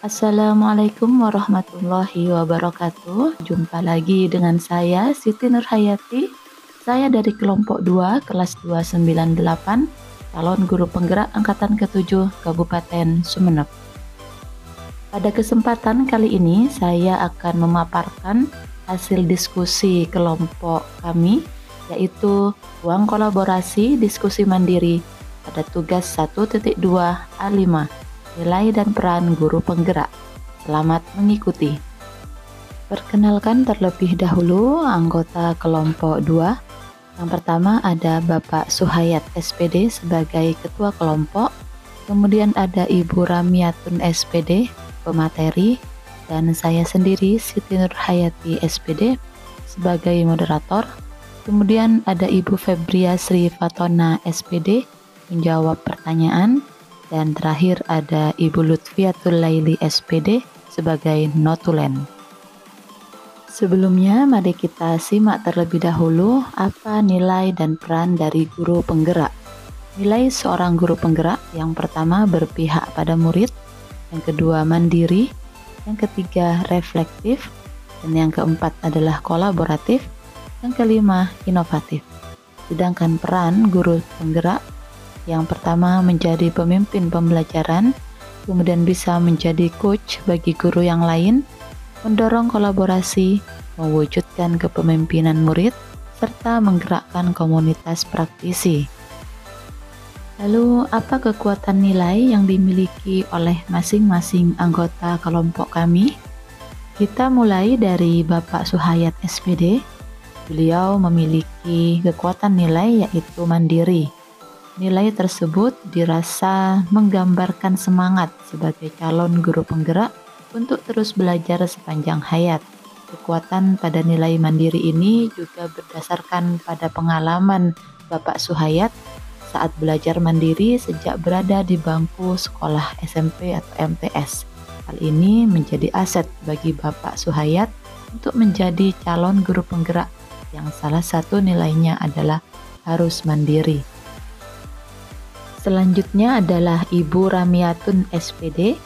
Assalamualaikum warahmatullahi wabarakatuh. Jumpa lagi dengan saya Siti Nurhayati. Saya dari kelompok 2 kelas 298, calon guru penggerak angkatan ke-7 Kabupaten Sumeneb. Pada kesempatan kali ini saya akan memaparkan hasil diskusi kelompok kami, yaitu ruang kolaborasi diskusi mandiri pada tugas 1.2 A5, nilai dan peran guru penggerak. Selamat mengikuti. Perkenalkan terlebih dahulu anggota kelompok 2. Yang pertama ada Bapak Suhayat SPD sebagai ketua kelompok, kemudian ada Ibu Ramiatun SPD pemateri, dan saya sendiri Siti Nurhayati SPD sebagai moderator. Kemudian ada Ibu Febria Sri Fatona SPD menjawab pertanyaan, dan terakhir ada Ibu Lutfiatul Laili SPD sebagai notulen. Sebelumnya mari kita simak terlebih dahulu apa nilai dan peran dari guru penggerak. Nilai seorang guru penggerak: yang pertama berpihak pada murid, yang kedua mandiri, yang ketiga reflektif, dan yang keempat adalah kolaboratif, yang kelima inovatif. Sedangkan peran guru penggerak: yang pertama menjadi pemimpin pembelajaran, kemudian bisa menjadi coach bagi guru yang lain, mendorong kolaborasi, mewujudkan kepemimpinan murid, serta menggerakkan komunitas praktisi. Lalu, apa kekuatan nilai yang dimiliki oleh masing-masing anggota kelompok kami? Kita mulai dari Bapak Suhayat SPD. Beliau memiliki kekuatan nilai yaitu mandiri. Nilai tersebut dirasa menggambarkan semangat sebagai calon guru penggerak untuk terus belajar sepanjang hayat. Kekuatan pada nilai mandiri ini juga berdasarkan pada pengalaman Bapak Suhayat saat belajar mandiri sejak berada di bangku sekolah SMP atau MTS. Hal ini menjadi aset bagi Bapak Suhayat untuk menjadi calon guru penggerak yang salah satu nilainya adalah harus mandiri. Selanjutnya adalah Ibu Ramiatun SPD.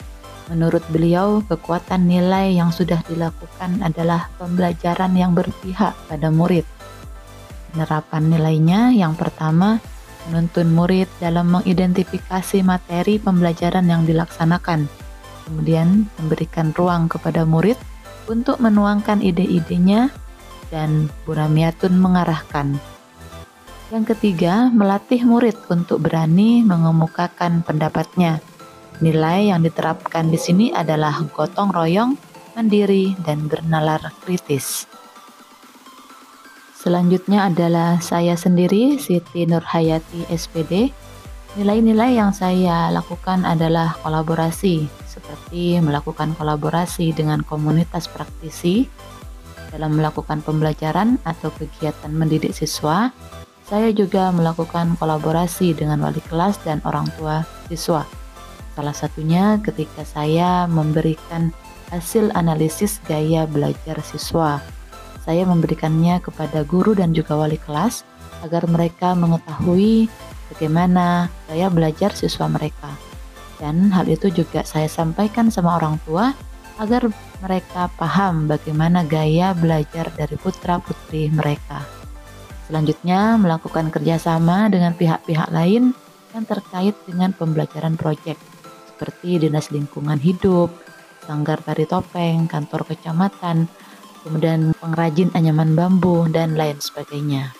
Menurut beliau, kekuatan nilai yang sudah dilakukan adalah pembelajaran yang berpihak pada murid. Penerapan nilainya: yang pertama, menuntun murid dalam mengidentifikasi materi pembelajaran yang dilaksanakan, kemudian memberikan ruang kepada murid untuk menuangkan ide-idenya, dan Bu Ramiatun mengarahkan. Yang ketiga, melatih murid untuk berani mengemukakan pendapatnya. Nilai yang diterapkan di sini adalah gotong royong, mandiri, dan bernalar kritis. Selanjutnya adalah saya sendiri, Siti Nurhayati SPD. Nilai-nilai yang saya lakukan adalah kolaborasi, seperti melakukan kolaborasi dengan komunitas praktisi dalam melakukan pembelajaran atau kegiatan mendidik siswa. Saya juga melakukan kolaborasi dengan wali kelas dan orang tua siswa. Salah satunya ketika saya memberikan hasil analisis gaya belajar siswa. Saya memberikannya kepada guru dan juga wali kelas agar mereka mengetahui bagaimana gaya belajar siswa mereka. Dan hal itu juga saya sampaikan sama orang tua agar mereka paham bagaimana gaya belajar dari putra-putri mereka. Selanjutnya, melakukan kerjasama dengan pihak-pihak lain yang terkait dengan pembelajaran proyek, seperti Dinas Lingkungan Hidup, Sanggar Tari Topeng, kantor kecamatan, kemudian pengrajin anyaman bambu, dan lain sebagainya.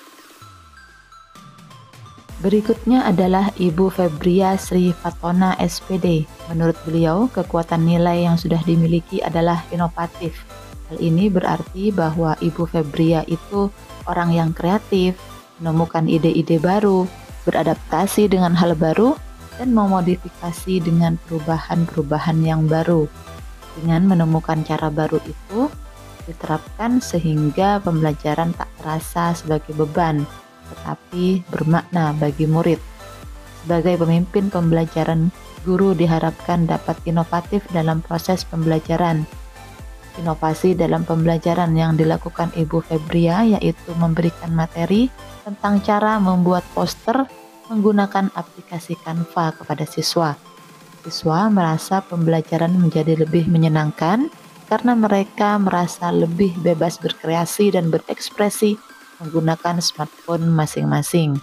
Berikutnya adalah Ibu Febria Sri Fatona SPD. Menurut beliau, kekuatan nilai yang sudah dimiliki adalah inovatif. Hal ini berarti bahwa Ibu Febria itu orang yang kreatif, menemukan ide-ide baru, beradaptasi dengan hal baru, dan memodifikasi dengan perubahan-perubahan yang baru. Dengan menemukan cara baru itu diterapkan sehingga pembelajaran tak terasa sebagai beban, tetapi bermakna bagi murid. Sebagai pemimpin pembelajaran, guru diharapkan dapat inovatif dalam proses pembelajaran. Inovasi dalam pembelajaran yang dilakukan Ibu Febria yaitu memberikan materi tentang cara membuat poster menggunakan aplikasi Canva kepada siswa. Siswa merasa pembelajaran menjadi lebih menyenangkan karena mereka merasa lebih bebas berkreasi dan berekspresi menggunakan smartphone masing-masing.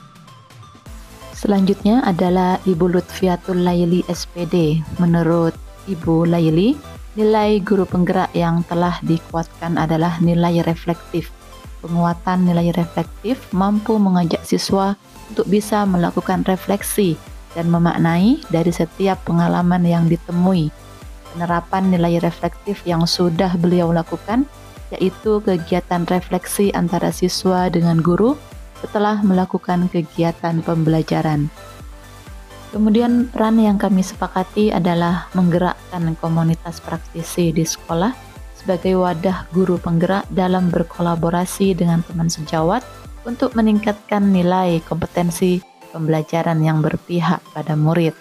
Selanjutnya adalah Ibu Lutfiatul Laili SPD. Menurut Ibu Laili, nilai guru penggerak yang telah dikuatkan adalah nilai reflektif. Penguatan nilai reflektif mampu mengajak siswa untuk bisa melakukan refleksi dan memaknai dari setiap pengalaman yang ditemui. Penerapan nilai reflektif yang sudah beliau lakukan yaitu kegiatan refleksi antara siswa dengan guru setelah melakukan kegiatan pembelajaran. Kemudian peran yang kami sepakati adalah menggerakkan komunitas praktisi di sekolah sebagai wadah guru penggerak dalam berkolaborasi dengan teman sejawat untuk meningkatkan nilai kompetensi pembelajaran yang berpihak pada murid.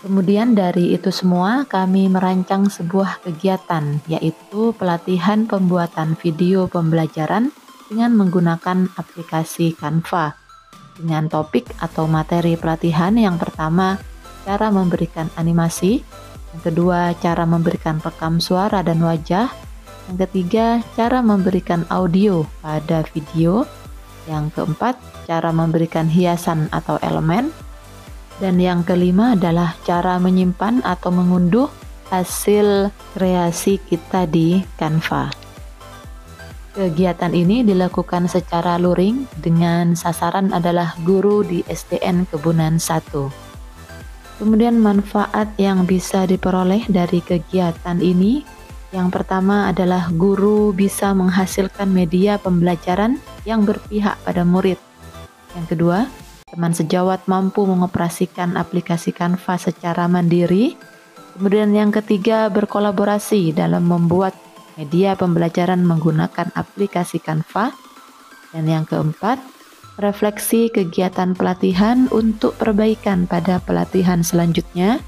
Kemudian dari itu semua kami merancang sebuah kegiatan yaitu pelatihan pembuatan video pembelajaran dengan menggunakan aplikasi Canva dengan topik atau materi pelatihan yang pertama cara memberikan animasi, yang kedua cara memberikan rekam suara dan wajah, yang ketiga cara memberikan audio pada video, yang keempat cara memberikan hiasan atau elemen, dan yang kelima adalah cara menyimpan atau mengunduh hasil kreasi kita di Canva. Kegiatan ini dilakukan secara luring dengan sasaran adalah guru di SDN Kebunan 1. Kemudian manfaat yang bisa diperoleh dari kegiatan ini, yang pertama adalah guru bisa menghasilkan media pembelajaran yang berpihak pada murid. Yang kedua, teman sejawat mampu mengoperasikan aplikasi Canva secara mandiri. Kemudian yang ketiga, berkolaborasi dalam membuat media pembelajaran menggunakan aplikasi Canva. Dan yang keempat, refleksi kegiatan pelatihan untuk perbaikan pada pelatihan selanjutnya.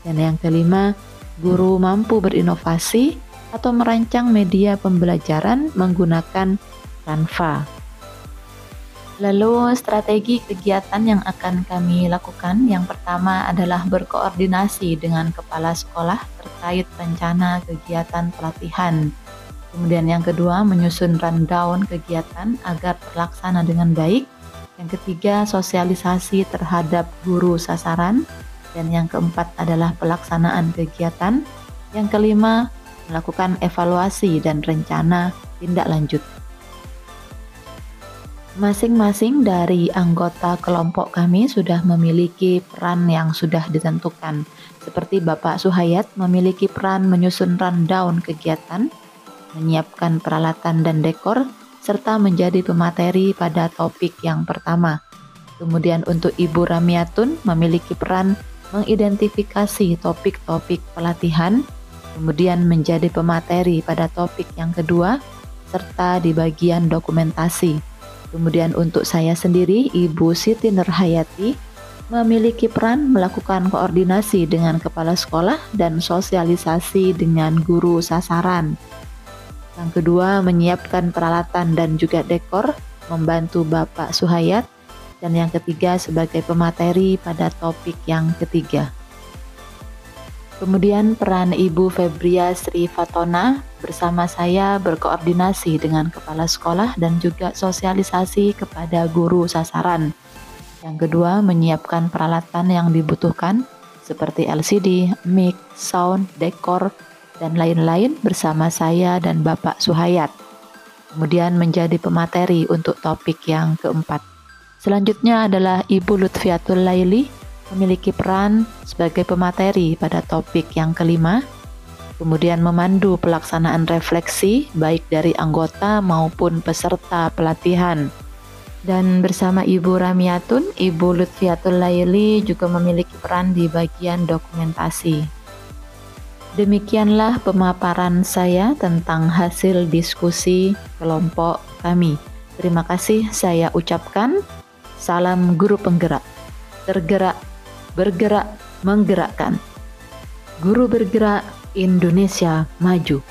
Dan yang kelima, guru mampu berinovasi atau merancang media pembelajaran menggunakan Canva. Lalu strategi kegiatan yang akan kami lakukan, yang pertama adalah berkoordinasi dengan kepala sekolah terkait rencana kegiatan pelatihan. Kemudian yang kedua, menyusun rundown kegiatan agar terlaksana dengan baik. Yang ketiga, sosialisasi terhadap guru sasaran. Dan yang keempat adalah pelaksanaan kegiatan. Yang kelima, melakukan evaluasi dan rencana tindak lanjut. Masing-masing dari anggota kelompok kami sudah memiliki peran yang sudah ditentukan. Seperti Bapak Suhayat memiliki peran menyusun rundown kegiatan, menyiapkan peralatan dan dekor, serta menjadi pemateri pada topik yang pertama. Kemudian untuk Ibu Ramiatun memiliki peran mengidentifikasi topik-topik pelatihan, kemudian menjadi pemateri pada topik yang kedua, serta di bagian dokumentasi. Kemudian untuk saya sendiri, Ibu Siti Nurhayati memiliki peran melakukan koordinasi dengan kepala sekolah dan sosialisasi dengan guru sasaran. Yang kedua, menyiapkan peralatan dan juga dekor, membantu Bapak Suhayat. Dan yang ketiga, sebagai pemateri pada topik yang ketiga. Kemudian peran Ibu Febria Sri Fatona bersama saya berkoordinasi dengan kepala sekolah dan juga sosialisasi kepada guru sasaran. Yang kedua, menyiapkan peralatan yang dibutuhkan seperti LCD, mic, sound, dekor, dan lain-lain bersama saya dan Bapak Suhayat. Kemudian menjadi pemateri untuk topik yang keempat. Selanjutnya adalah Ibu Lutfiatul Laili memiliki peran sebagai pemateri pada topik yang kelima, kemudian memandu pelaksanaan refleksi baik dari anggota maupun peserta pelatihan. Dan bersama Ibu Ramiatun, Ibu Lutfiatul Laili juga memiliki peran di bagian dokumentasi. Demikianlah pemaparan saya tentang hasil diskusi kelompok kami. Terima kasih saya ucapkan. Salam guru penggerak. Tergerak, bergerak, menggerakkan. Guru bergerak, Indonesia maju.